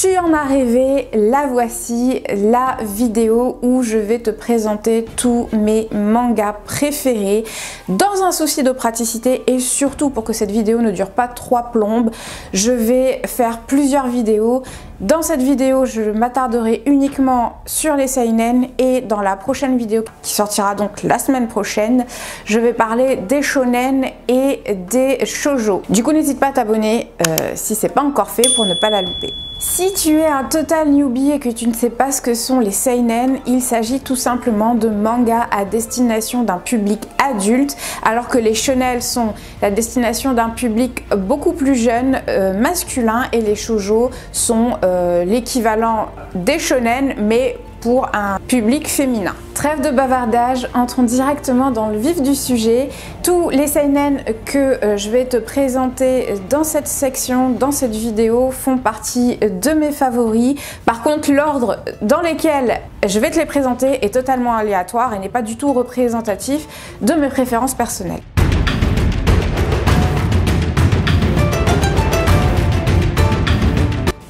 Tu en as rêvé, la voici, la vidéo où je vais te présenter tous mes mangas préférés dans un souci de praticité et surtout pour que cette vidéo ne dure pas 3 plombes. Je vais faire plusieurs vidéos. Dans cette vidéo, je m'attarderai uniquement sur les seinen et dans la prochaine vidéo qui sortira donc la semaine prochaine, je vais parler des shonen et des shoujo. Du coup, n'hésite pas à t'abonner si c'est pas encore fait pour ne pas la louper. Si tu es un total newbie et que tu ne sais pas ce que sont les seinen, il s'agit tout simplement de mangas à destination d'un public adulte, alors que les shonen sont la destination d'un public beaucoup plus jeune, masculin, et les shoujo sont l'équivalent des shonen mais pour un public féminin. Trêve de bavardage, entrons directement dans le vif du sujet. Tous les seinen que je vais te présenter dans cette section, dans cette vidéo, font partie de mes favoris. Par contre, l'ordre dans lequel je vais te les présenter est totalement aléatoire et n'est pas du tout représentatif de mes préférences personnelles.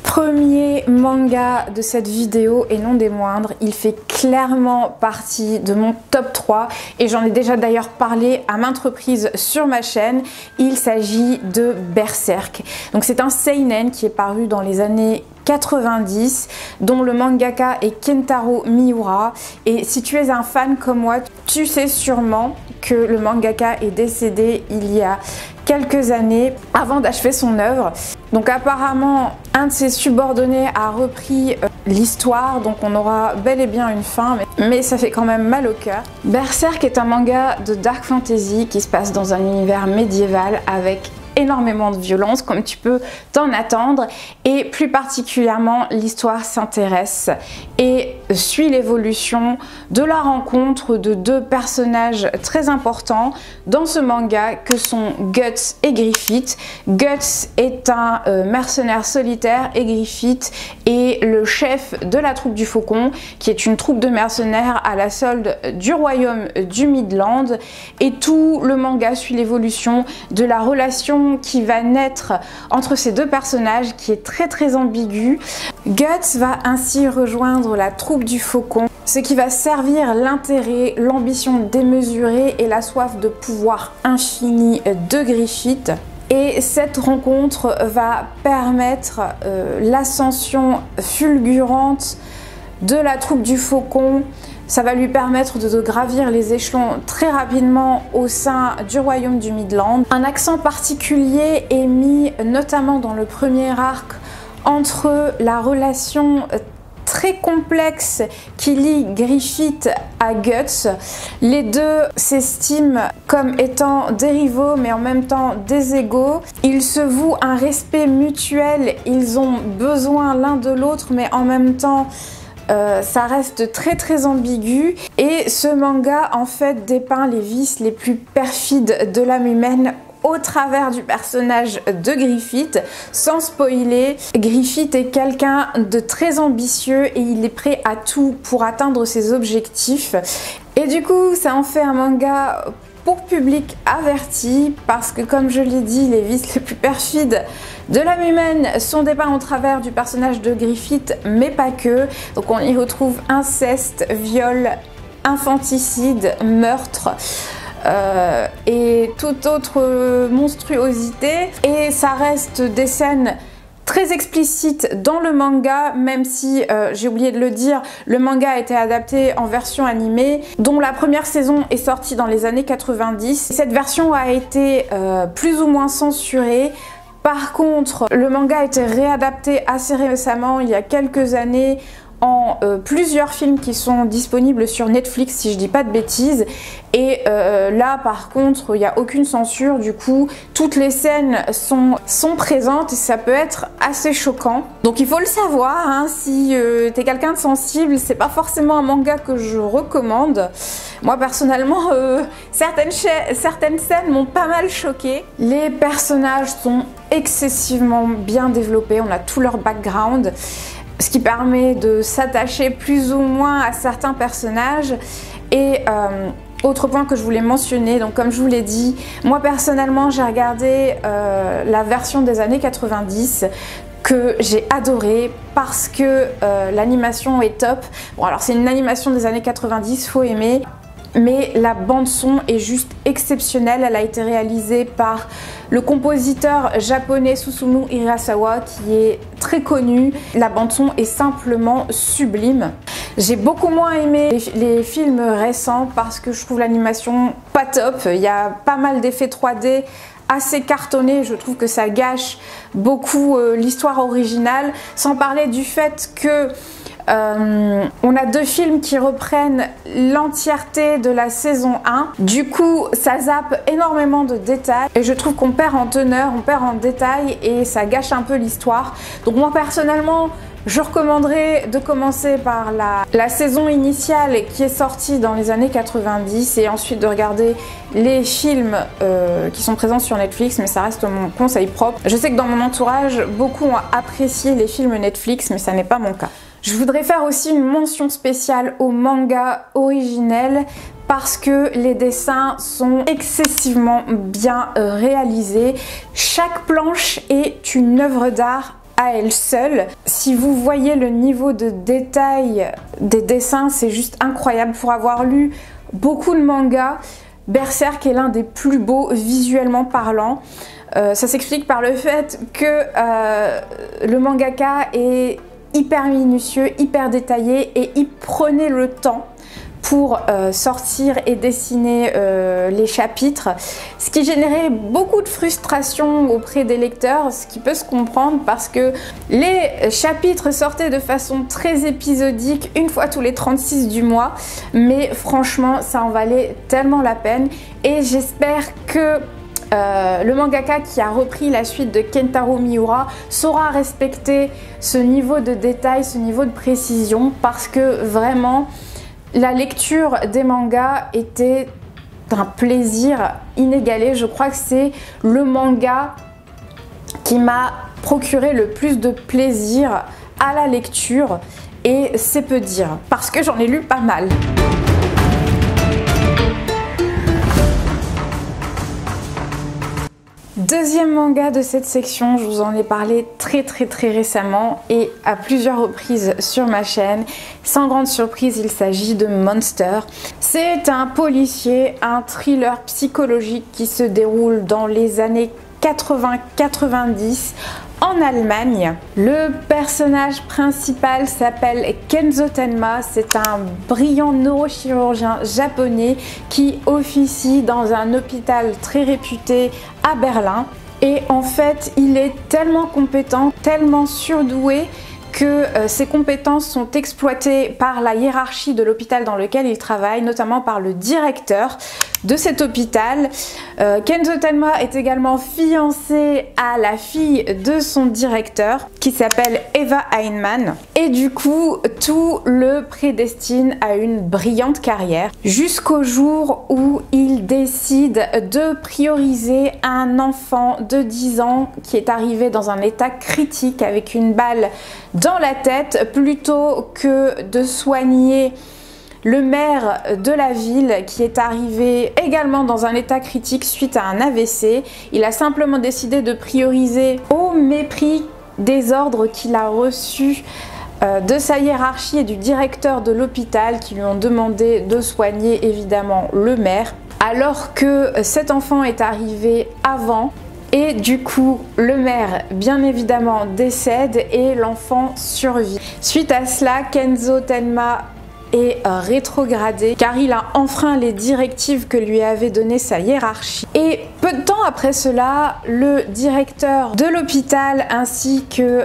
Premier manga de cette vidéo et non des moindres, il fait clairement partie de mon top 3 et j'en ai déjà d'ailleurs parlé à maintes reprises sur ma chaîne. Il s'agit de Berserk. Donc c'est un seinen qui est paru dans les années 90, dont le mangaka est Kentaro Miura, et si tu es un fan comme moi, tu sais sûrement que le mangaka est décédé il y a quelques années avant d'achever son œuvre. Donc apparemment un de ses subordonnés a repris l'histoire, donc on aura bel et bien une fin, mais ça fait quand même mal au cœur. Berserk est un manga de dark fantasy qui se passe dans un univers médiéval avec énormément de violence comme tu peux t'en attendre, et plus particulièrement l'histoire s'intéresse et suit l'évolution de la rencontre de deux personnages très importants dans ce manga que sont Guts et Griffith. Guts est un mercenaire solitaire et Griffith est le chef de la troupe du Faucon, qui est une troupe de mercenaires à la solde du royaume du Midland, et tout le manga suit l'évolution de la relation qui va naître entre ces deux personnages qui est très ambigu. Guts va ainsi rejoindre la troupe du Faucon, ce qui va servir l'intérêt, l'ambition démesurée et la soif de pouvoir infini de Griffith. Et cette rencontre va permettre l'ascension fulgurante de la troupe du Faucon. Ça va lui permettre de gravir les échelons très rapidement au sein du royaume du Midland. Un accent particulier est mis notamment dans le premier arc entre la relation très complexe qui lie Griffith à Guts. Les deux s'estiment comme étant des rivaux mais en même temps des égaux. Ils se vouent un respect mutuel, ils ont besoin l'un de l'autre mais en même temps ça reste très ambigu, et ce manga en fait dépeint les vices les plus perfides de l'âme humaine au travers du personnage de Griffith. Sans spoiler, Griffith est quelqu'un de très ambitieux et il est prêt à tout pour atteindre ses objectifs, et du coup ça en fait un manga pour public averti, parce que comme je l'ai dit, les vices les plus perfides de l'âme humaine sont dépeints au travers du personnage de Griffith, mais pas que. Donc on y retrouve inceste, viol, infanticide, meurtre et toute autre monstruosité, et ça reste des scènes très explicite dans le manga, même si j'ai oublié de le dire, le manga a été adapté en version animée dont la première saison est sortie dans les années 90. Cette version a été plus ou moins censurée. Par contre, le manga a été réadapté assez récemment, il y a quelques années, en plusieurs films qui sont disponibles sur Netflix si je dis pas de bêtises, et là par contre il n'y a aucune censure, du coup toutes les scènes sont présentes et ça peut être assez choquant. Donc il faut le savoir, hein, si t'es quelqu'un de sensible, c'est pas forcément un manga que je recommande. Moi personnellement certaines scènes m'ont pas mal choquée. Les personnages sont excessivement bien développés, on a tout leur background, ce qui permet de s'attacher plus ou moins à certains personnages. Et autre point que je voulais mentionner, donc comme je vous l'ai dit, moi personnellement j'ai regardé la version des années 90 que j'ai adoré parce que l'animation est top. Bon, alors c'est une animation des années 90, faut aimer. Mais la bande son est juste exceptionnelle. Elle a été réalisée par le compositeur japonais Susumu Hirasawa qui est très connu. La bande son est simplement sublime. J'ai beaucoup moins aimé les films récents parce que je trouve l'animation pas top. Il y a pas mal d'effets 3D assez cartonnés. Je trouve que ça gâche beaucoup l'histoire originale. Sans parler du fait que on a 2 films qui reprennent l'entièreté de la saison 1. Du coup, ça zappe énormément de détails et je trouve qu'on perd en teneur, on perd en détails et ça gâche un peu l'histoire. Donc moi personnellement, je recommanderais de commencer par la saison initiale qui est sortie dans les années 90 et ensuite de regarder les films qui sont présents sur Netflix, mais ça reste mon conseil propre. Je sais que dans mon entourage, beaucoup ont apprécié les films Netflix, mais ça n'est pas mon cas. Je voudrais faire aussi une mention spéciale au manga originel parce que les dessins sont excessivement bien réalisés. Chaque planche est une œuvre d'art à elle seule. Si vous voyez le niveau de détail des dessins, c'est juste incroyable. Pour avoir lu beaucoup de mangas, Berserk est l'un des plus beaux visuellement parlant. Ça s'explique par le fait que le mangaka est hyper minutieux, hyper détaillé et il prenait le temps pour sortir et dessiner les chapitres, ce qui générait beaucoup de frustration auprès des lecteurs, ce qui peut se comprendre parce que les chapitres sortaient de façon très épisodique, une fois tous les 36 du mois, mais franchement ça en valait tellement la peine et j'espère que le mangaka qui a repris la suite de Kentaro Miura saura respecter ce niveau de détail, ce niveau de précision parce que vraiment la lecture des mangas était d'un plaisir inégalé. Je crois que c'est le manga qui m'a procuré le plus de plaisir à la lecture et c'est peu dire parce que j'en ai lu pas mal. Deuxième manga de cette section, je vous en ai parlé très récemment et à plusieurs reprises sur ma chaîne. Sans grande surprise, il s'agit de Monster. C'est un policier, un thriller psychologique qui se déroule dans les années 80-90 en Allemagne. Le personnage principal s'appelle Kenzo Tenma, c'est un brillant neurochirurgien japonais qui officie dans un hôpital très réputé à Berlin. Et en fait, il est tellement compétent, tellement surdoué que ses compétences sont exploitées par la hiérarchie de l'hôpital dans lequel il travaille, notamment par le directeur de cet hôpital. Kenzo Tenma est également fiancé à la fille de son directeur qui s'appelle Eva Heinemann et du coup tout le prédestine à une brillante carrière jusqu'au jour où il décide de prioriser un enfant de 10 ans qui est arrivé dans un état critique avec une balle dans la tête plutôt que de soigner le maire de la ville qui est arrivé également dans un état critique suite à un AVC. Il a simplement décidé de prioriser au mépris des ordres qu'il a reçus de sa hiérarchie et du directeur de l'hôpital qui lui ont demandé de soigner évidemment le maire alors que cet enfant est arrivé avant. Et du coup, le maire, bien évidemment, décède et l'enfant survit. Suite à cela, Kenzo Tenma est rétrogradé car il a enfreint les directives que lui avait données sa hiérarchie. Et peu de temps après cela, le directeur de l'hôpital ainsi que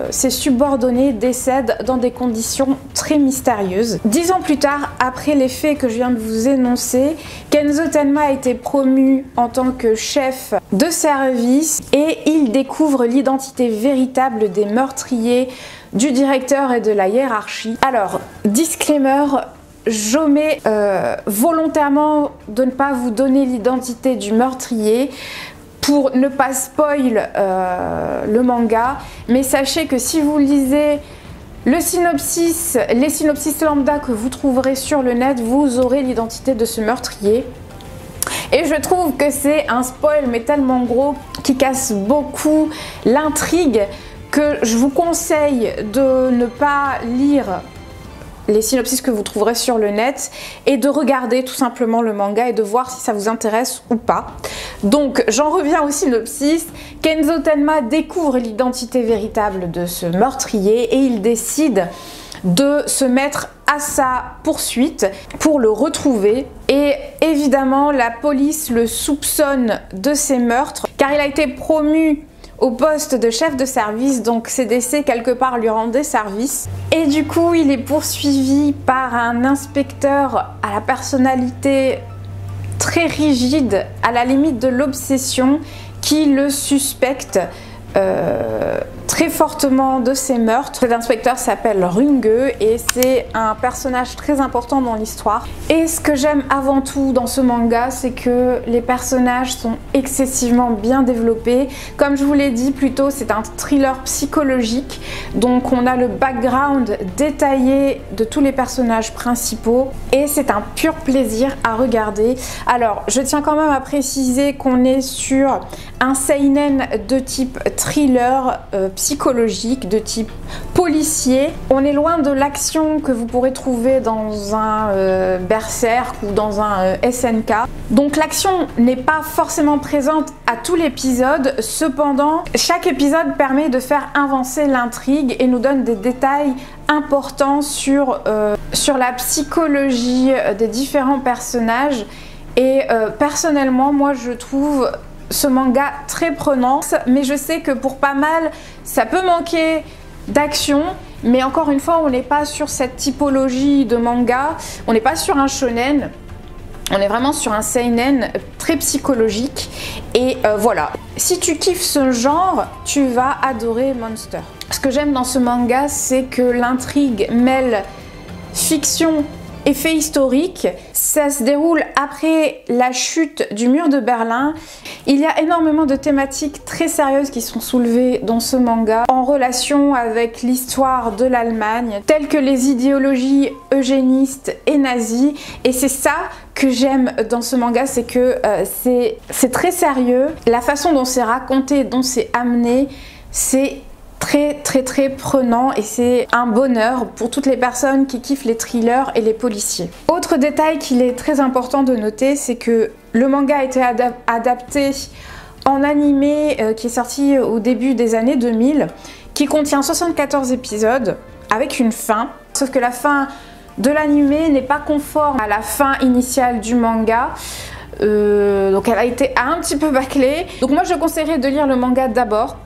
ses subordonnés décèdent dans des conditions très mystérieuses. 10 ans plus tard, après les faits que je viens de vous énoncer, Kenzo Tenma a été promu en tant que chef de service et il découvre l'identité véritable des meurtriers, du directeur et de la hiérarchie. Alors, disclaimer, j'omets volontairement de ne pas vous donner l'identité du meurtrier pour ne pas spoil le manga, mais sachez que si vous lisez le synopsis, les synopsis lambda que vous trouverez sur le net, vous aurez l'identité de ce meurtrier. Et je trouve que c'est un spoil mais tellement gros qui casse beaucoup l'intrigue que je vous conseille de ne pas lire les synopsis que vous trouverez sur le net et de regarder tout simplement le manga et de voir si ça vous intéresse ou pas. Donc j'en reviens au synopsis. Kenzo Tenma découvre l'identité véritable de ce meurtrier et il décide de se mettre à sa poursuite pour le retrouver. Et évidemment la police le soupçonne de ces meurtres car il a été promu au poste de chef de service, donc ces décès quelque part lui rendaient service. Et du coup il est poursuivi par un inspecteur à la personnalité très rigide, à la limite de l'obsession, qui le suspecte très fortement de ces meurtres. Cet inspecteur s'appelle Runge et c'est un personnage très important dans l'histoire. Et ce que j'aime avant tout dans ce manga, c'est que les personnages sont excessivement bien développés. Comme je vous l'ai dit plus tôt, c'est un thriller psychologique, donc on a le background détaillé de tous les personnages principaux et c'est un pur plaisir à regarder. Alors je tiens quand même à préciser qu'on est sur un seinen de type thriller psychologique, de type policier. On est loin de l'action que vous pourrez trouver dans un Berserk ou dans un SNK. Donc l'action n'est pas forcément présente à tout l'épisode, cependant chaque épisode permet de faire avancer l'intrigue et nous donne des détails importants sur la psychologie des différents personnages. Et personnellement, moi je trouve ce manga très prenant, mais je sais que pour pas mal ça peut manquer d'action, mais encore une fois on n'est pas sur cette typologie de manga, on n'est pas sur un shonen, on est vraiment sur un seinen très psychologique. Et voilà, si tu kiffes ce genre, tu vas adorer Monster. Ce que j'aime dans ce manga, c'est que l'intrigue mêle fiction et fait historique. Ça se déroule après la chute du mur de Berlin. Il y a énormément de thématiques très sérieuses qui sont soulevées dans ce manga en relation avec l'histoire de l'Allemagne, telles que les idéologies eugénistes et nazies. Et c'est ça que j'aime dans ce manga, c'est que c'est très sérieux. La façon dont c'est raconté, dont c'est amené, c'est très prenant et c'est un bonheur pour toutes les personnes qui kiffent les thrillers et les policiers. Autre détail qu'il est très important de noter, c'est que le manga a été adapté en animé qui est sorti au début des années 2000, qui contient 74 épisodes avec une fin, sauf que la fin de l'animé n'est pas conforme à la fin initiale du manga. Donc elle a été un petit peu bâclée. Donc moi je conseillerais de lire le manga d'abord.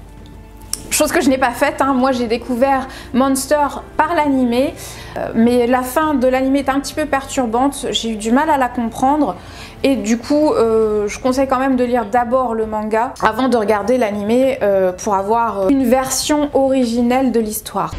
Chose que je n'ai pas faite, hein. Moi j'ai découvert Monster par l'animé, mais la fin de l'animé est un petit peu perturbante, j'ai eu du mal à la comprendre et du coup je conseille quand même de lire d'abord le manga avant de regarder l'animé pour avoir une version originelle de l'histoire.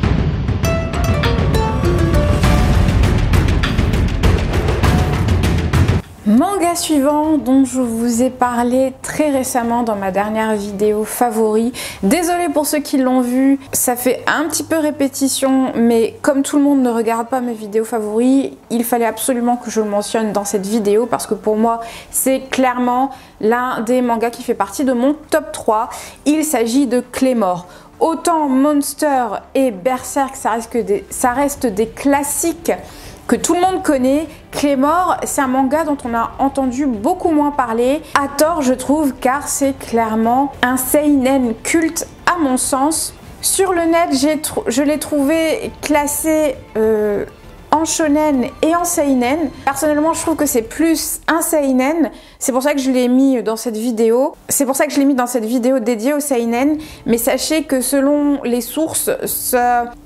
Manga suivant dont je vous ai parlé très récemment dans ma dernière vidéo favori. Désolée pour ceux qui l'ont vu, ça fait un petit peu répétition, mais comme tout le monde ne regarde pas mes vidéos favoris, il fallait absolument que je le mentionne dans cette vidéo parce que pour moi c'est clairement l'un des mangas qui fait partie de mon top 3. Il s'agit de Claymore. Autant Monster et Berserk, ça reste des classiques que tout le monde connaît. Claymore, c'est un manga dont on a entendu beaucoup moins parler, à tort je trouve, car c'est clairement un seinen culte à mon sens. Sur le net, je l'ai trouvé classé en shonen et en seinen. Personnellement, je trouve que c'est plus un seinen. C'est pour ça que je l'ai mis dans cette vidéo. C'est pour ça que je l'ai mis dans cette vidéo dédiée au seinen. Mais sachez que selon les sources,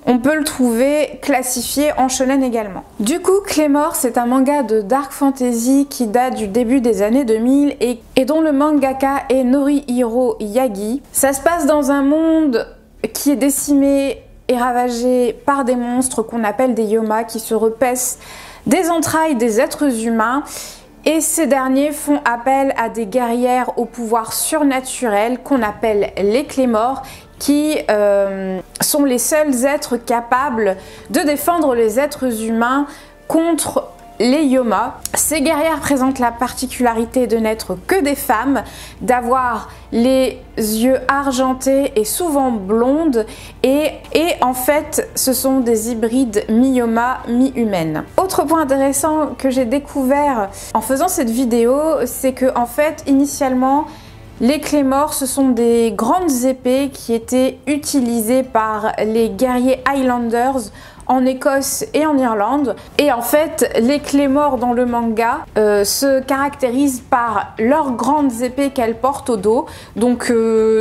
on peut le trouver classifié en shonen également. Du coup, Claymore, c'est un manga de dark fantasy qui date du début des années 2000 et dont le mangaka est Norihiro Yagi. Ça se passe dans un monde qui est décimé et ravagé par des monstres qu'on appelle des Yoma qui se repaissent des entrailles des êtres humains, et ces derniers font appel à des guerrières au pouvoir surnaturel qu'on appelle les Claymore, qui sont les seuls êtres capables de défendre les êtres humains contre les Yoma. Ces guerrières présentent la particularité de n'être que des femmes, d'avoir les yeux argentés et souvent blondes et en fait ce sont des hybrides mi-Yoma, mi-humaines. Autre point intéressant que j'ai découvert en faisant cette vidéo, c'est que en fait initialement les Claymore, ce sont des grandes épées qui étaient utilisées par les guerriers Highlanders en Écosse et en Irlande. Et en fait, les Claymore dans le manga se caractérisent par leurs grandes épées qu'elles portent au dos. Donc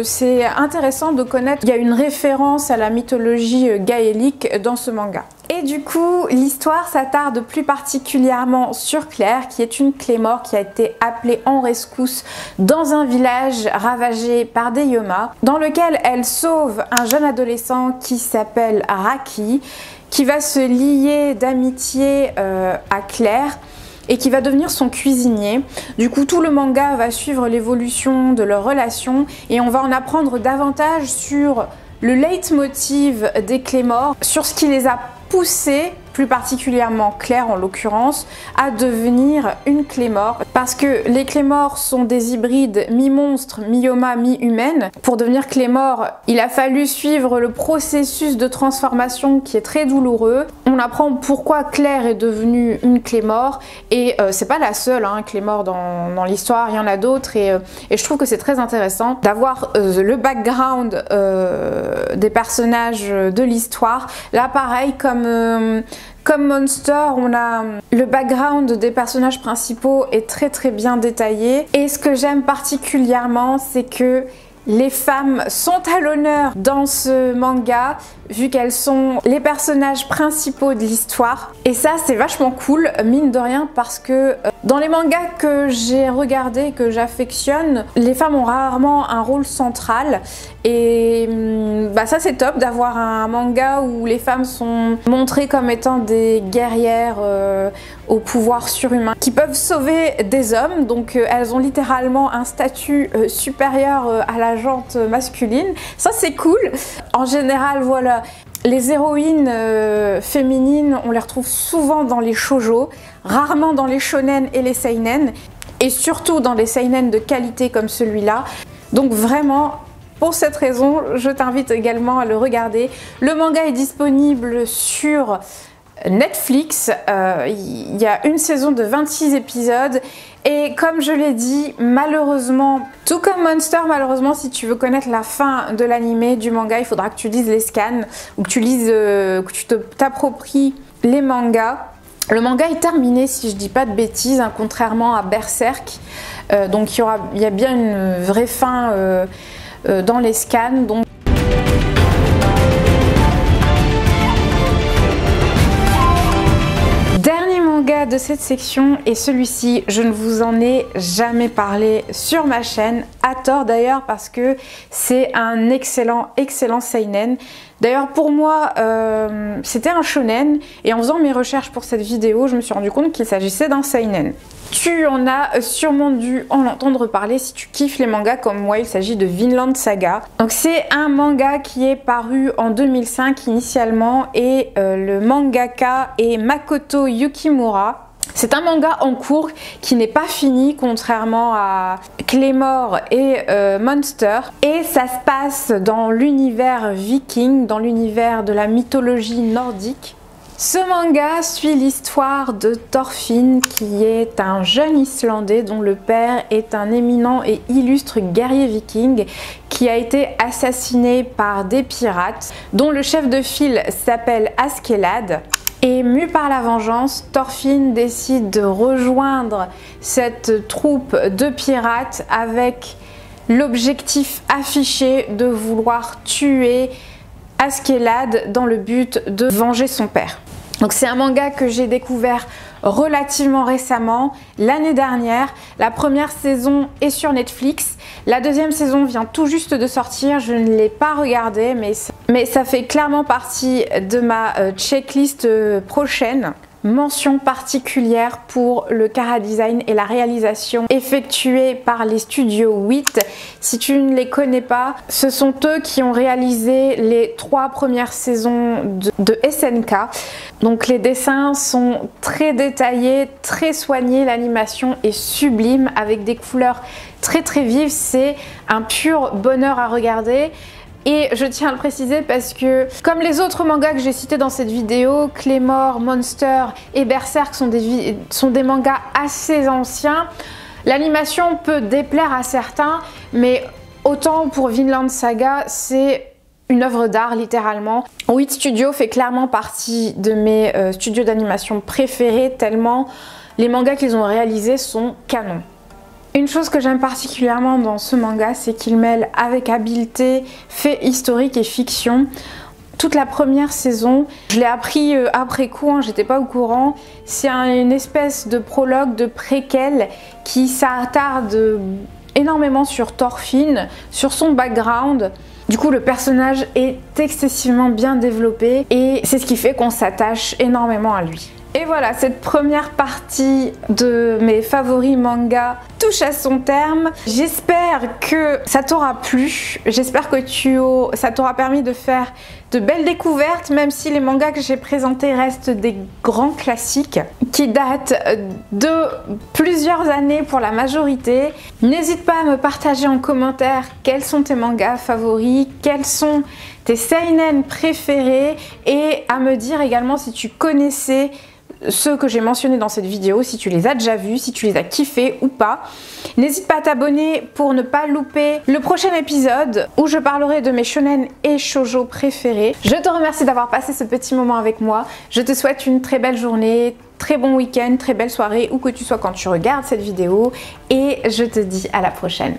c'est intéressant de connaître qu'il y a une référence à la mythologie gaélique dans ce manga. Et du coup, l'histoire s'attarde plus particulièrement sur Claire, qui est une Claymore qui a été appelée en rescousse dans un village ravagé par des Yoma, dans lequel elle sauve un jeune adolescent qui s'appelle Raki, qui va se lier d'amitié à Claire et qui va devenir son cuisinier. Du coup, tout le manga va suivre l'évolution de leur relation et on va en apprendre davantage sur le leitmotiv des Claymore, sur ce qui les a poussés, plus particulièrement Claire en l'occurrence, à devenir une Claymore. Parce que les Claymore sont des hybrides mi-monstres, mi-Yoma, mi-humaines. Pour devenir Claymore, il a fallu suivre le processus de transformation qui est très douloureux. On apprend pourquoi Claire est devenue une Claymore et c'est pas la seule Claymore dans l'histoire, il y en a d'autres et je trouve que c'est très intéressant d'avoir le background des personnages de l'histoire. Là pareil, comme Monster, on a le background des personnages principaux est très bien détaillé. Et ce que j'aime particulièrement, c'est que les femmes sont à l'honneur dans ce manga, vu qu'elles sont les personnages principaux de l'histoire. Et ça, c'est vachement cool, mine de rien, parce que dans les mangas que j'ai regardés, que j'affectionne, les femmes ont rarement un rôle central. Et ça, c'est top d'avoir un manga où les femmes sont montrées comme étant des guerrières au pouvoir surhumain, qui peuvent sauver des hommes. Donc elles ont littéralement un statut supérieur à la gente masculine. Ça, c'est cool. En général, voilà. Les héroïnes féminines, on les retrouve souvent dans les shoujo, rarement dans les shonen et les seinen, et surtout dans les seinen de qualité comme celui-là. Donc vraiment, pour cette raison, je t'invite également à le regarder. Le manga est disponible sur Netflix, il y a une saison de 26 épisodes et comme je l'ai dit, malheureusement, tout comme Monster, malheureusement si tu veux connaître la fin de l'anime, du manga, il faudra que tu lises les scans ou que tu lises, que tu t'appropries les mangas. Le manga est terminé si je dis pas de bêtises, contrairement à Berserk, donc il y a bien une vraie fin dans les scans. Donc de cette section et celui-ci, je ne vous en ai jamais parlé sur ma chaîne, à tort d'ailleurs parce que c'est un excellent seinen. D'ailleurs pour moi c'était un shonen et en faisant mes recherches pour cette vidéo je me suis rendu compte qu'il s'agissait d'un seinen. Tu en as sûrement dû en entendre parler si tu kiffes les mangas comme moi, il s'agit de Vinland Saga. Donc c'est un manga qui est paru en 2005 initialement et le mangaka est Makoto Yukimura. C'est un manga en cours qui n'est pas fini contrairement à Claymore et Monster et ça se passe dans l'univers viking, dans l'univers de la mythologie nordique. Ce manga suit l'histoire de Thorfinn qui est un jeune Islandais dont le père est un éminent et illustre guerrier viking qui a été assassiné par des pirates dont le chef de file s'appelle Askeladd. Et mu par la vengeance, Thorfinn décide de rejoindre cette troupe de pirates avec l'objectif affiché de vouloir tuer Askeladd dans le but de venger son père. Donc c'est un manga que j'ai découvert relativement récemment, l'année dernière. La première saison est sur Netflix. La deuxième saison vient tout juste de sortir, je ne l'ai pas regardée, mais ça fait clairement partie de ma checklist prochaine. mention particulière pour le chara-design et la réalisation effectuée par les studios 8. Si tu ne les connais pas, ce sont eux qui ont réalisé les 3 premières saisons de SNK. Donc les dessins sont très détaillés, très soignés, l'animation est sublime avec des couleurs très vives, c'est un pur bonheur à regarder. Et je tiens à le préciser parce que, comme les autres mangas que j'ai cités dans cette vidéo, Claymore, Monster et Berserk sont des mangas assez anciens, l'animation peut déplaire à certains, mais autant pour Vinland Saga, c'est une œuvre d'art littéralement. 8 Studios fait clairement partie de mes studios d'animation préférés, tellement les mangas qu'ils ont réalisés sont canons. Une chose que j'aime particulièrement dans ce manga, c'est qu'il mêle avec habileté faits historiques et fiction. Toute la première saison, je l'ai appris après coup, hein, j'étais pas au courant, c'est une espèce de prologue, de préquel qui s'attarde énormément sur Thorfinn, sur son background. Du coup, le personnage est excessivement bien développé et c'est ce qui fait qu'on s'attache énormément à lui. Et voilà, cette première partie de mes favoris mangas touche à son terme. J'espère que ça t'aura plu, j'espère que ça t'aura permis de faire de belles découvertes, même si les mangas que j'ai présentés restent des grands classiques qui datent de plusieurs années pour la majorité. N'hésite pas à me partager en commentaire quels sont tes mangas favoris, quels sont tes seinen préférés et à me dire également si tu connaissais ceux que j'ai mentionnés dans cette vidéo, si tu les as déjà vus, si tu les as kiffés ou pas. N'hésite pas à t'abonner pour ne pas louper le prochain épisode où je parlerai de mes shonen et shoujo préférés. Je te remercie d'avoir passé ce petit moment avec moi. Je te souhaite une très belle journée, très bon week-end, très belle soirée, où que tu sois quand tu regardes cette vidéo. Et je te dis à la prochaine.